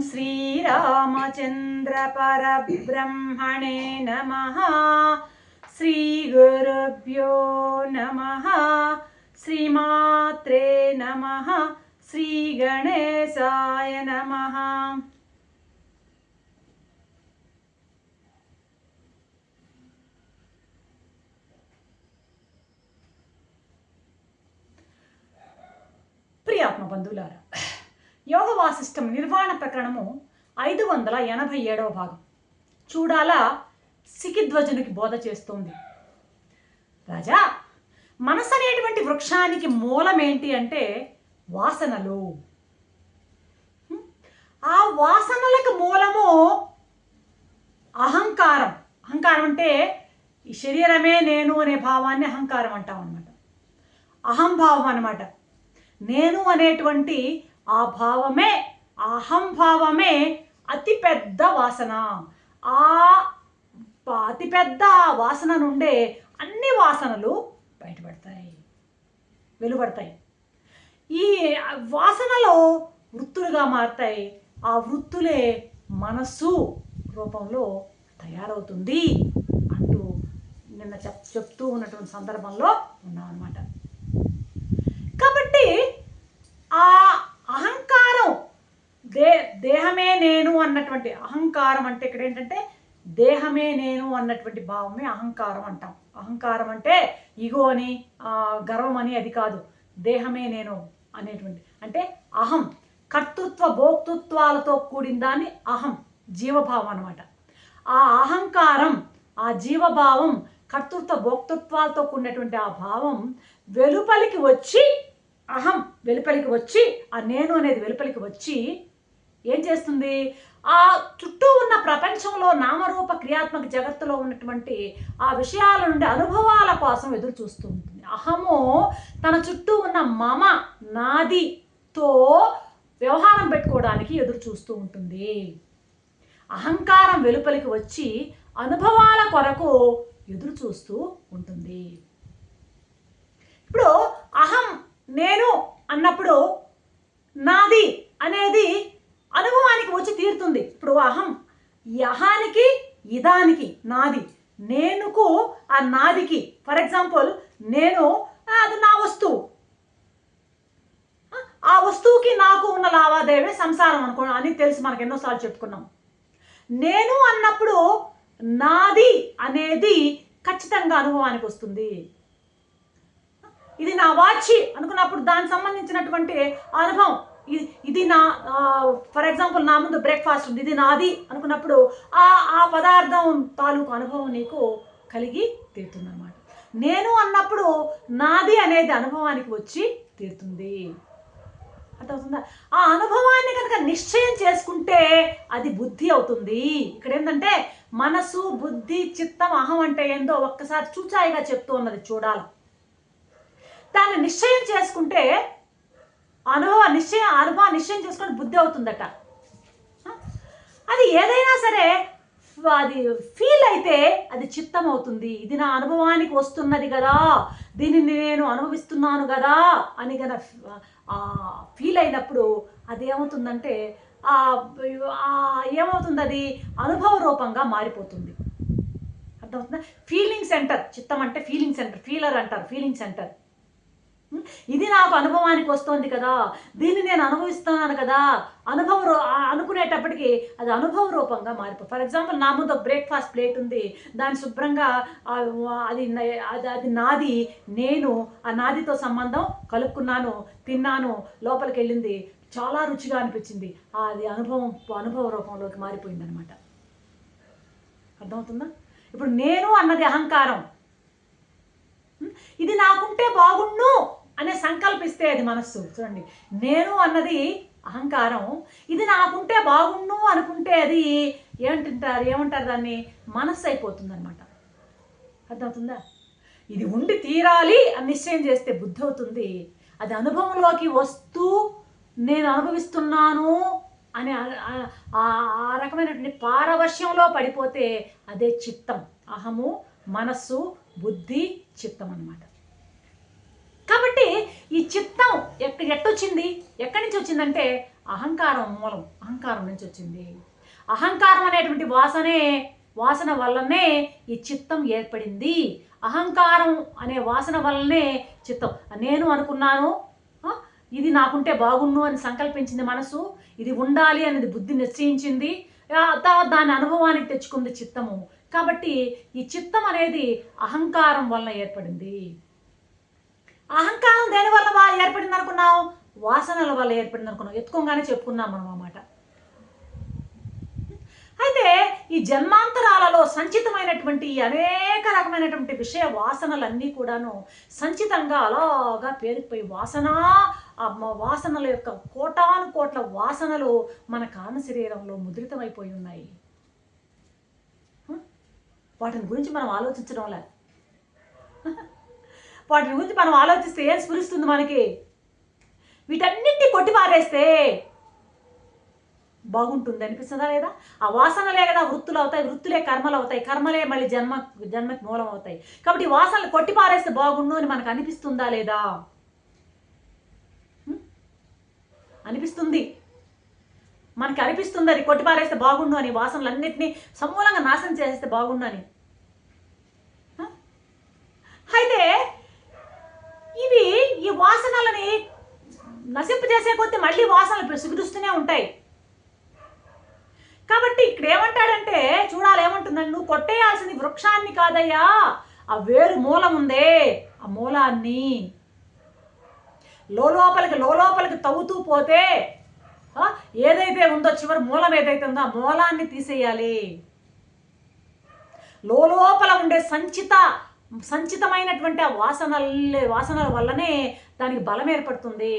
श्रीरामचंद्र परब्रह्मणे नमः। श्रीगुरुभ्यो नमः। श्रीमात्रे नमः। श्रीगणेशाय नमः। ప్రియాత్మ బంధువులారా, యోగ వాసిష్టం నిర్వాణ ప్రకరణము 587వ భాగం చూడాల సికిధ్వజునికి బోధ చేస్తోంది. రాజా, మనసు అనేటువంటి వృక్షానికి మూలం ఏంటి అంటే వాసనలు. ఆ వాసనలకు మూలము అహంకారం. అహంకారం అంటే ఈ శరీరమే నేను అనే భావాన్ని అహంకారం అంటాం అన్నమాట. అహంభావం అన్నమాట. నేను అనేటువంటి ఆ భావమే, అహంభావమే అతిపెద్ద వాసన. ఆ అతిపెద్ద వాసన నుండే అన్ని వాసనలు బయటపడతాయి, వెలువడతాయి. ఈ వాసనలో వృత్తులుగా మారుతాయి. ఆ వృత్తులే మనస్సు రూపంలో తయారవుతుంది అంటూ నిన్న చెప్తూ ఉన్నటువంటి సందర్భంలో ఉన్నాం అన్నమాట. కాబట్టి ఆ అహంకారం దేహమే నేను అన్నటువంటి అహంకారం అంటే ఇక్కడ ఏంటంటే దేహమే నేను అన్నటువంటి భావమే అహంకారం అంటాం. అహంకారం అంటే ఇగో అని గర్వం అని అది కాదు. దేహమే నేను అనేటువంటి అంటే అహం, కర్తృత్వ భోక్తృత్వాలతో కూడిన దాన్ని అహం, జీవభావం అన్నమాట. ఆ అహంకారం, ఆ జీవభావం, కర్తృత్వ భోక్తృత్వాలతో కూడినటువంటి ఆ భావం వెలుపలికి వచ్చి, అహం వెలుపలికి వచ్చి, ఆ నేను అనేది వెలుపలికి వచ్చి ఏం చేస్తుంది? ఆ చుట్టూ ఉన్న ప్రపంచంలో నామరూప క్రియాత్మక జగత్తులో ఉన్నటువంటి ఆ విషయాల నుండి అనుభవాల కోసం ఎదురు చూస్తూ ఉంటుంది. అహము తన చుట్టూ ఉన్న మమ, నాదితో వ్యవహారం పెట్టుకోవడానికి ఎదురు చూస్తూ ఉంటుంది. అహంకారం వెలుపలికి వచ్చి అనుభవాల కొరకు ఎదురు చూస్తూ ఉంటుంది. ఇప్పుడు అహం నేను అన్నప్పుడు నాది అనేది అనుభవానికి వచ్చి తీరుతుంది. ఇప్పుడు అహం, ఈ అహానికి ఇదానికి నాది, నేనుకు ఆ నాదికి. ఫర్ ఎగ్జాంపుల్, నేను అది నా వస్తువు, ఆ వస్తువుకి నాకు ఉన్న లావాదేవీ సంసారం అనుకో అని తెలుసు, మనకు ఎన్నోసార్లు చెప్పుకున్నాం. నేను అన్నప్పుడు నాది అనేది ఖచ్చితంగా అనుభవానికి వస్తుంది. ఇది నా వాచి అనుకున్నప్పుడు దానికి సంబంధించినటువంటి అనుభవం, ఇది నా ఫర్ ఎగ్జాంపుల్ నా ముందు బ్రేక్ఫాస్ట్ ఉంది, ఇది నాది అనుకున్నప్పుడు ఆ పదార్థం తాలూకు అనుభవం నీకు కలిగి తీరుతుంది అన్నమాట. నేను అన్నప్పుడు నాది అనేది అనుభవానికి వచ్చి తీరుతుంది. అర్థమవుతుందా? ఆ అనుభవాన్ని కనుక నిశ్చయం చేసుకుంటే అది బుద్ధి అవుతుంది. ఇక్కడ ఏంటంటే మనసు, బుద్ధి, చిత్తం, అహం అంటే ఏందో ఒక్కసారి చూచాయిగా చెప్తూ ఉన్నది చూడాలి. దాన్ని నిశ్చయం చేసుకుంటే అనుభవం నిశ్చయం చేసుకుంటే బుద్ధి అవుతుందట. అది ఏదైనా సరే అది ఫీల్ అయితే అది చిత్తం అవుతుంది. ఇది నా అనుభవానికి వస్తున్నది కదా, దీనిని నేను అనుభవిస్తున్నాను కదా అని కనుక ఫీల్ అయినప్పుడు అది ఏమవుతుందంటే ఏమవుతుంది? అది అనుభవ రూపంగా మారిపోతుంది. అర్థమవుతుందా? ఫీలింగ్ సెంటర్, చిత్తం అంటే ఫీలింగ్ సెంటర్, ఫీలర్ అంటారు, ఫీలింగ్ సెంటర్. ఇది నాకు అనుభవానికి వస్తుంది కదా, దీన్ని నేను అనుభవిస్తున్నాను కదా, అనుకునేటప్పటికి అది అనుభవ రూపంగా మారిపోతుంది. ఫర్ ఎగ్జాంపుల్, నా ముందు బ్రేక్ఫాస్ట్ ప్లేట్ ఉంది, దాన్ని శుభ్రంగా అది నాది, నేను ఆ నాదితో సంబంధం కలుపుకున్నాను, తిన్నాను, లోపలికి వెళ్ళింది, చాలా రుచిగా అనిపించింది, అది అనుభవ రూపంలోకి మారిపోయింది అనమాట. అర్థమవుతుందా? ఇప్పుడు నేను అన్నది అహంకారం. ఇది నాకుంటే బాగుండు అనే సంకల్పిస్తే అది మనస్సు. చూడండి, నేను అన్నది అహంకారం, ఇది నాకుంటే బాగుండు అనుకుంటే అది ఏమంటారు దాన్ని? మనస్సు అయిపోతుంది అనమాట. అర్థమవుతుందా? ఇది ఉండి తీరాలి అని నిశ్చయం చేస్తే బుద్ధి అవుతుంది. అది అనుభవంలోకి వస్తూ నేను అనుభవిస్తున్నాను అని ఆ రకమైనటువంటి పారవశ్యంలో పడిపోతే అదే చిత్తం. అహము, మనస్సు, బుద్ధి, చిత్తం అన్నమాట. కాబట్టి ఈ చిత్తం ఎట్టొచ్చింది? ఎక్కడి నుంచి వచ్చిందంటే అహంకారం మూలం, అహంకారం నుంచి వచ్చింది. అహంకారం అనేటువంటి వాసన వల్లనే ఈ చిత్తం ఏర్పడింది. అహంకారం అనే వాసన వల్లనే చిత్తం. నేను అనుకున్నాను, ఇది నాకుంటే బాగుండు అని సంకల్పించింది మనసు, ఇది ఉండాలి అనేది బుద్ధి నిశ్చయించింది, తర్వాత దాని అనుభవానికి తెచ్చుకుంది చిత్తము. కాబట్టి ఈ చిత్తం అనేది అహంకారం వలన ఏర్పడింది. అహంకారం దేని వల్ల ఏర్పడింది అనుకున్నాం? వాసనల వల్ల ఏర్పడింది అనుకున్నాం. ఎత్తుకోగానే చెప్పుకున్నాం మనం అన్నమాట. అయితే ఈ జన్మాంతరాలలో సంచితమైనటువంటి అనేక రకమైనటువంటి విషయ వాసనలన్నీ కూడాను సంచితంగా అలాగా పేరుకుపోయి వాసనల యొక్క కోటాను కోట్ల వాసనలు మన కారణ శరీరంలో ముద్రితమైపోయి ఉన్నాయి. వాటిని గురించి మనం ఆలోచించడంలే. వాటిని గురించి మనం ఆలోచిస్తే ఏం స్ఫురిస్తుంది మనకి? వీటన్నిటిని కొట్టిపారేస్తే బాగుంటుంది అనిపిస్తుందా లేదా? ఆ వాసనలే కదా వృత్తులు అవుతాయి, వృత్తులే కర్మలు అవుతాయి, కర్మలే మళ్ళీ జన్మకి మూలం అవుతాయి. కాబట్టి వాసనలు కొట్టిపారేస్తే బాగుండు అని మనకు అనిపిస్తుందా లేదా? అనిపిస్తుంది. మనకి అనిపిస్తుంది అది కొట్టిపారేస్తే బాగుండు అని, వాసనలన్నింటినీ సమూలంగా నాశనం చేసేస్తే బాగుండు అని. అయితే ఈ వాసనలని నశింపజేసే కొద్దీ మళ్ళీ వాసనలు సిగురుస్తూనే ఉంటాయి. కాబట్టి ఇక్కడ ఏమంటాడంటే చూడాలి, ఏమంటుందండి, నువ్వు కొట్టేయాల్సింది వృక్షాన్ని కాదయ్యా, ఆ వేరు మూలం ఉందే, ఆ మూలాన్ని లోపలికి తవ్వుతూ పోతే ఏదైతే ఉందో చివరి మూలం ఏదైతే ఉందో ఆ మూలాన్ని తీసేయాలి. లోపల ఉండే సంచితమైనటువంటి ఆ వాసనల వల్లనే దానికి బలం ఏర్పడుతుంది.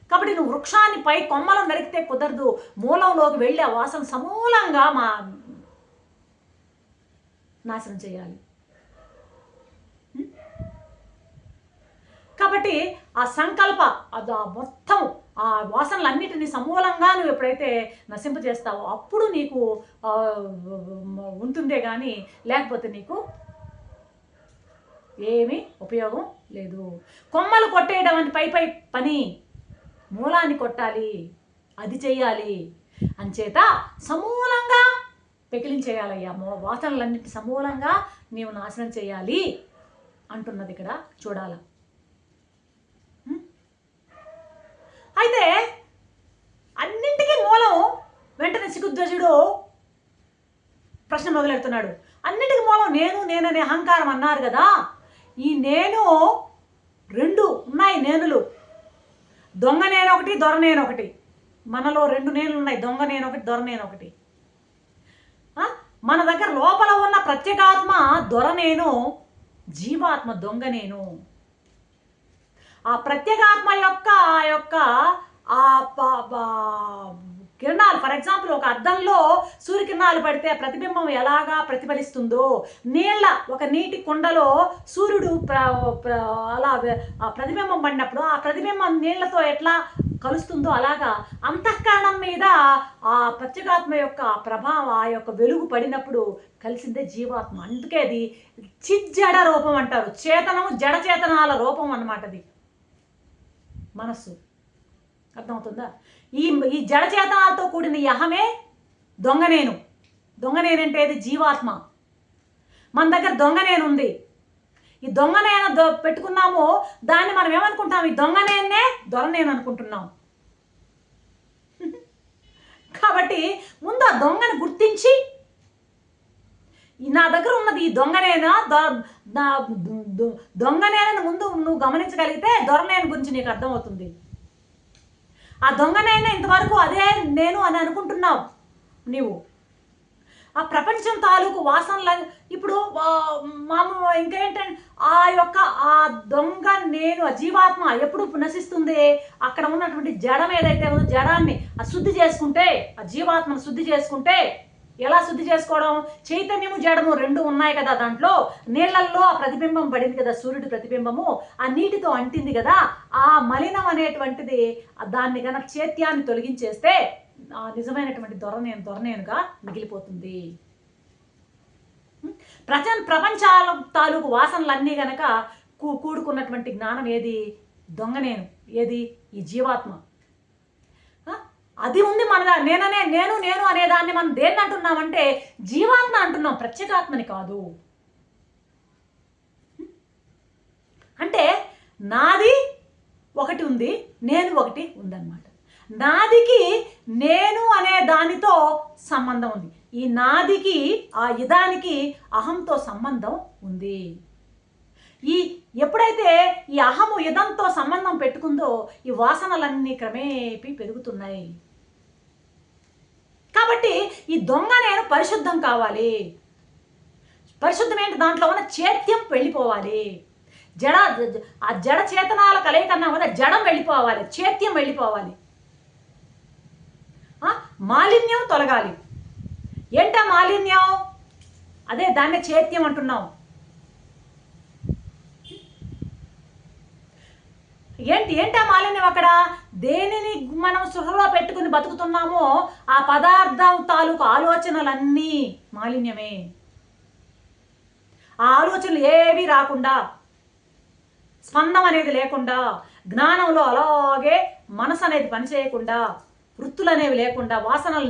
కాబట్టి నువ్వు వృక్షాన్ని పై కొమ్మలను నరికితే కుదరదు, మూలంలోకి వెళ్ళి ఆ వాసన సమూలంగా నాశనం చేయాలి. కాబట్టి ఆ సంకల్ప మొత్తం ఆ వాసనలన్నిటినీ సమూలంగా నువ్వు ఎప్పుడైతే నశింపజేస్తావో అప్పుడు నీకు ఉంటుందే కానీ లేకపోతే నీకు ఏమీ ఉపయోగం లేదు. కొమ్మలు కొట్టేయడం అని పై పని, మూలాన్ని కొట్టాలి, అది చెయ్యాలి. అంచేత సమూలంగా పెకిలించేయాలయ్యా, వాసనలన్నిటి సమూలంగా నీవు నాశనం చేయాలి అంటున్నది ఇక్కడ చూడాల. అయితే అన్నింటికీ మూలం వెంటనే శిఖుధ్వజుడు ప్రశ్న మొదలెడుతున్నాడు. అన్నిటికీ మూలం నేననే అహంకారం అన్నారు కదా, ఈ నేను రెండు ఉన్నాయి నేనులు, దొంగ నేనొకటి, దొర నేనొకటి. మనలో రెండు నేనులు ఉన్నాయి, దొంగ నేనొకటి, దొర నేనొకటి. మన దగ్గర లోపల ఉన్న ప్రత్యేగాత్మ దొర నేను, జీవాత్మ దొంగ నేను. ఆ ప్రత్యేగాత్మ యొక్క కిరణాలు, ఫర్ ఎగ్జాంపుల్ ఒక అద్దంలో సూర్యకిరణాలు పడితే ప్రతిబింబం ఎలాగా ప్రతిఫలిస్తుందో, నీటి కుండలో సూర్యుడు అలా ప్రతిబింబం పడినప్పుడు ఆ ప్రతిబింబం నీళ్లతో ఎట్లా కలుస్తుందో అలాగా అంతఃకరణం మీద ఆ ప్రత్యేగాత్మ యొక్క ప్రభావం, ఆ యొక్క వెలుగు పడినప్పుడు కలిసిందే జీవాత్మ. అందుకే అది చిజ్జడ రూపం అంటారు. చేతనము జడ చేతనాల రూపం అన్నమాట అది మనస్సు. అర్థమవుతుందా? ఈ జడ చేతనాలతో కూడిన ఈ అహమే దొంగనేను. దొంగనేనంటే అది జీవాత్మ. మన దగ్గర దొంగనేను ఉంది. ఈ దొంగనేను పెట్టుకున్నాము, దాన్ని మనం ఏమనుకుంటాం? ఈ దొంగనేనే దొరనేను అనుకుంటున్నాం. కాబట్టి ముందు ఆ దొంగని గుర్తించి, నా దగ్గర ఉన్నది ఈ దొంగనేనా, దొంగనేనని ముందు నువ్వు గమనించగలిగితే దొరనేను గురించి నీకు అర్థమవుతుంది. ఆ దొంగనైనా ఇంతవరకు అదే నేను అని అనుకుంటున్నావు నీవు. ఆ ప్రపంచం తాలూకు వాసనల ఇప్పుడు ఇంకేంటంటే ఆ దొంగ నేను, ఆ జీవాత్మ ఎప్పుడు నశిస్తుంది? అక్కడ ఉన్నటువంటి జడం ఏదైతే ఉందో జడాన్ని శుద్ధి చేసుకుంటే, ఆ జీవాత్మను శుద్ధి చేసుకుంటే, ఎలా శుద్ధి చేసుకోవడం? చైతన్యము జడము రెండు ఉన్నాయి కదా, దాంట్లో నీళ్ళల్లో ఆ ప్రతిబింబం పడింది కదా, సూర్యుడి ప్రతిబింబము ఆ నీటితో అంటింది కదా, ఆ మలినం అనేటువంటిది దాన్ని కనుక చైత్యాన్ని తొలగించేస్తే ఆ నిజమైనటువంటి దొరనేనుగా మిగిలిపోతుంది. ప్రపంచాల తాలూకు వాసనలన్నీ గనక కూడుకున్నటువంటి జ్ఞానం ఏది? దొంగ నేను. ఏది? ఈ జీవాత్మ. అది ఉంది మన నేను నేను అనేదాన్ని మనం దేన్ని అంటున్నామంటే జీవాత్మ అంటున్నాం, ప్రత్యేకాత్మని కాదు. అంటే నాది ఒకటి ఉంది, నేను ఒకటి ఉందన్నమాట. నాదికి నేను అనే దానితో సంబంధం ఉంది. ఈ నాదికి ఆ ఇదానికి అహంతో సంబంధం ఉంది. ఎప్పుడైతే ఈ అహము ఇదంతో సంబంధం పెట్టుకుందో ఈ వాసనలన్నీ క్రమేపీ పెరుగుతున్నాయి. కాబట్టి ఈ దొంగ నేను పరిశుద్ధం కావాలి. పరిశుద్ధం ఏంటి? దాంట్లో ఉన్న చైత్యం వెళ్ళిపోవాలి. ఆ జడ చేతనాల కలయికన్నా కూడా జడం వెళ్ళిపోవాలి, చైత్యం వెళ్ళిపోవాలి, మాలిన్యం తొలగాలి. ఏంటా మాలిన్యం? అదే దాన్ని చైత్యం అంటున్నాం. ఏంటా మాలిన్యం? అక్కడ దేనిని మనం సృహలో పెట్టుకుని బతుకుతున్నామో ఆ పదార్థం తాలూకు ఆలోచనలన్నీ మాలిన్యమే. ఆ ఆలోచనలు ఏవి రాకుండా, స్పందం అనేది లేకుండా, జ్ఞానంలో అలాగే మనసు అనేది పనిచేయకుండా, వృత్తులు అనేవి లేకుండా, వాసనలు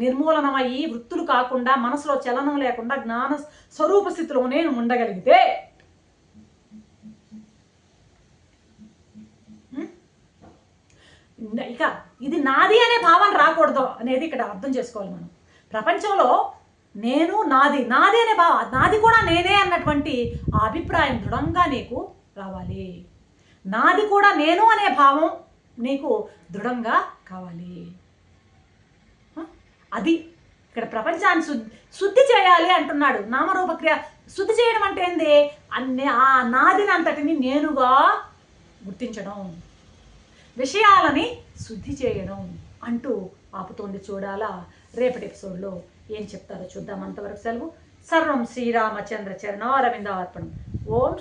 నిర్మూలనమయ్యి వృత్తులు కాకుండా, మనసులో చలనం లేకుండా జ్ఞాన స్వరూప స్థితిలోనే ఉండగలిగితే ఇక ఇది నాది అనే భావన రాకూడదు అనేది ఇక్కడ అర్థం చేసుకోవాలి మనం. ప్రపంచంలో నేను నాది అనే నాది కూడా నేనే అన్నటువంటి ఆ అభిప్రాయం దృఢంగా నీకు రావాలి. నాది కూడా నేను అనే భావం నీకు దృఢంగా కావాలి. అది ఇక్కడ ప్రపంచాన్ని శుద్ధి చేయాలి అంటున్నాడు. నామరూపక్రియ శుద్ధి చేయడం అంటే ఏంది? ఆ నాదిని అంతటిని నేనుగా గుర్తించడం, విషయాలని శుద్ధి చేయడం అంటూ ఆపుతోంది. చూడాలా రేపటి ఎపిసోడ్లో ఏం చెప్తారో చూద్దాం. అంతవరకు సెలవు. సర్వం శ్రీరామచంద్ర చరణారవిందార్పణం. ఓం